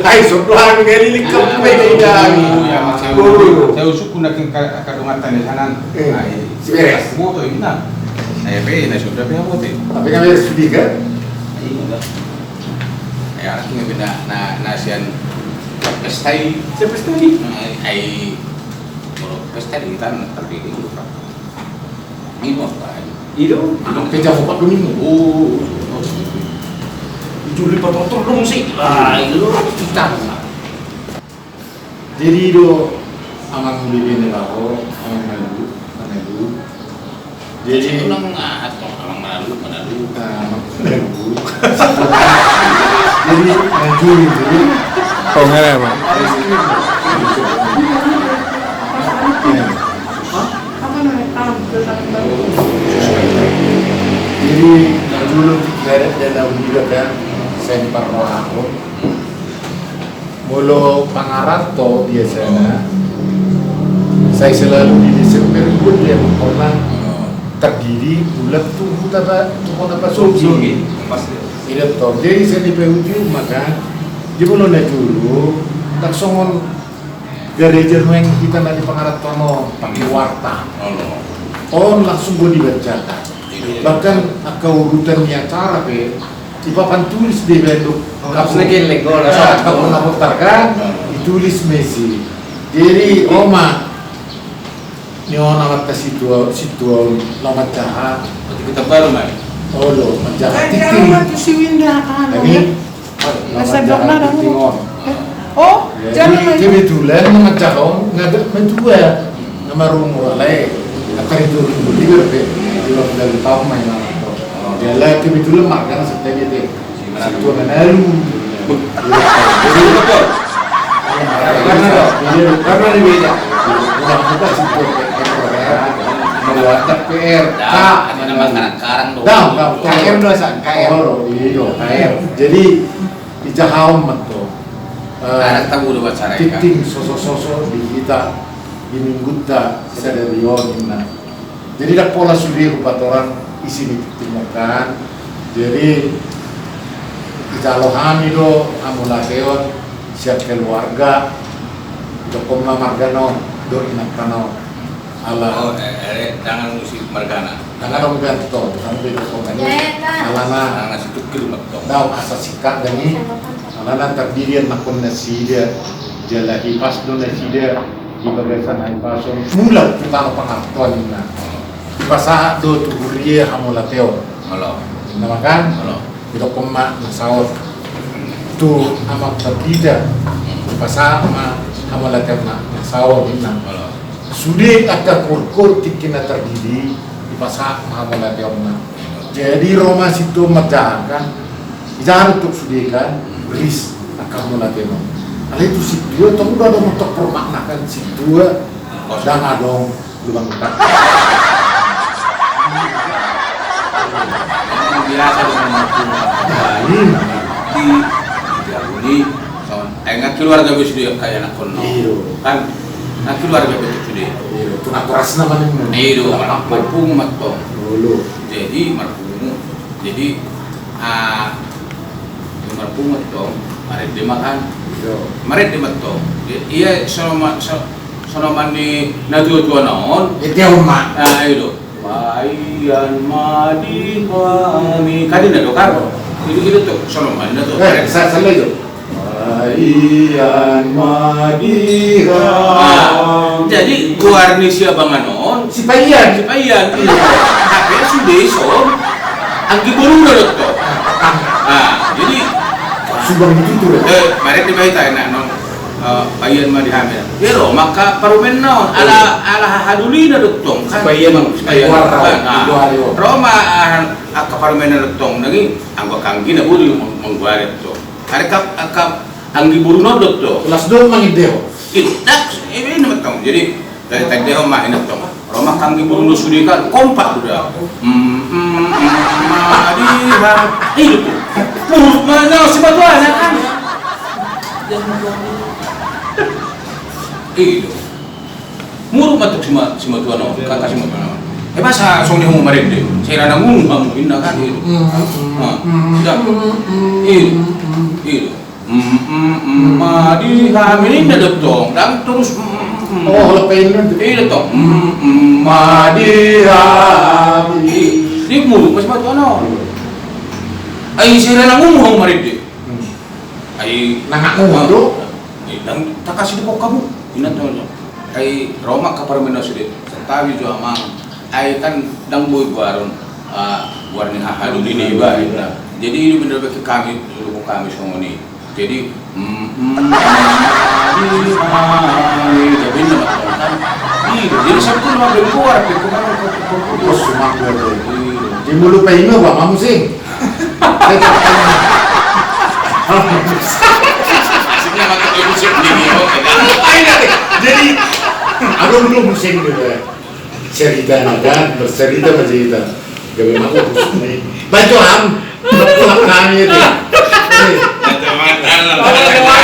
Ay, sobrahan nga nilikap may kailangan. Saya usuk kuna kadungatan di sana. Si beres. Moto ini na. Saya pe na sudah pe moto. Tapi kami harus sedih kan? Iya. Ya, aku nggak na nasian pestai. Siapa sedih? Ai kalau pestai kita terdiri dulu kan. Minum kan. Itu? Kejauh 45. Oh. Juli patotol dong sih. Ah, itu kita. Jadi do amang bikin ako, amang malu. Jadi nang atau amang malu. Jadi Juli dulu. Oh enggak ya, Pak. Jadi dulu dari dalam juga kan sempar aku mulu pangaranto biasanya saya selalu di Desember pun dia pernah terdiri bulan tunggu apa sugi tidak tahu jadi saya di PUJ maka dia belum naik dulu tak songon gereja yang kita nanti pangaranto pakai warta langsung gue dibacakan bahkan aku urutan yang cara di papan tulis di bentuk saat kamu putarkan ditulis Messi jadi oma nyo nama situ lama jahat Kita baru main. lo menjahat Kaya titing naman ito si Winda, ini nasa blok na lang. titingon Oh, dyan jadi naman. kebetulan memecah nggak mentua nama rumah lain akan itu dulu di dari tahun main Jala kebetulan makan setelah itu situ menalu. Karena ini beda. Udah kita situ membuat PR. Ada nama karang dong. KM doa san KM. Iya KM. Jadi di Jahaum itu. Ada tahu dua cara kan. Titing sosok di kita di minggu tak sadar Rionina. Jadi ada pola suri orang isi ditemukan jadi dijalohan itu amulakeon siap keluarga dokomna margano do inakano ala jangan musik margana jangan dong ganto sampai dokomna alana ngasih tukil betul daw asa sikat dani alana terdirian nakon nasida jalahi pas do nasida di bagasan ay pason mula kita pangartuan na Pasa do tugurie hamulateo. Halo. Namakan? Halo. Itu pemak nasawat. Tu amak berbeda. Pasa ama hamulateo na nasawat ina. Halo. Sudah ada kurkur tikina terdiri di pasa hamulateo na. Jadi Roma situ menjahankan jahat untuk sudikan beris akan hamulateo. Hal itu situ itu udah ada untuk permaknakan situ. Dan adong lubang tak. Biasa dengan lain di ini enggak keluarga gue sudah kayak anak kono kan nak keluarga gue sudah itu nak keras namanya itu marpung matong dulu jadi marpung matong mari dimakan mari dimatong iya sono mandi natuwa naon itu yang mak itu Bayan madi kami kadin na dokar itu tuh sono mana tuh saya itu Bayan madi jadi guarnisia banganon si Payan tapi sudah so anggi burung dulu tuh jadi subang itu mari dibaita na non Payan madi hamil pero maka parumen naon ala hadulina dutong kan Payan Roma kaparumen dutong nagi anggo kanggi na buri mangguaret to are kap anggi buruno dutto kelas 2 mangideo itak ini namatong jadi dari tagdeho ma inatong Roma kanggi buruno sudikan kompak udah madiha itu mana si batuan kan itu muru matuk si matuan kakak si matuan masa song ni humarin deh saya nang unang indah kan itu itu Madihamini na dotong dan terus Oh, lepain itu. iya dotong Madihamini di mulut masih batu ano ay sira na ngumuhong marid ay Nangak do. dan takasi di kamu inato ay Roma kaparmeno sidi tawi jo amang ay kan dang boy buaron buar ni hahalu ini iba jadi ini bener betul kami dulu kami songoni jadi tapi nama kan jadi sabtu nama keluar Terus cuma gue. Di mulut paino Pak Mamu sing. asiknya mata musik ini Jadi aku belum musim gitu ya. Cerita dan bercerita bercerita. Gak aku pusing nih. Baju am, pulang kami itu. teman-teman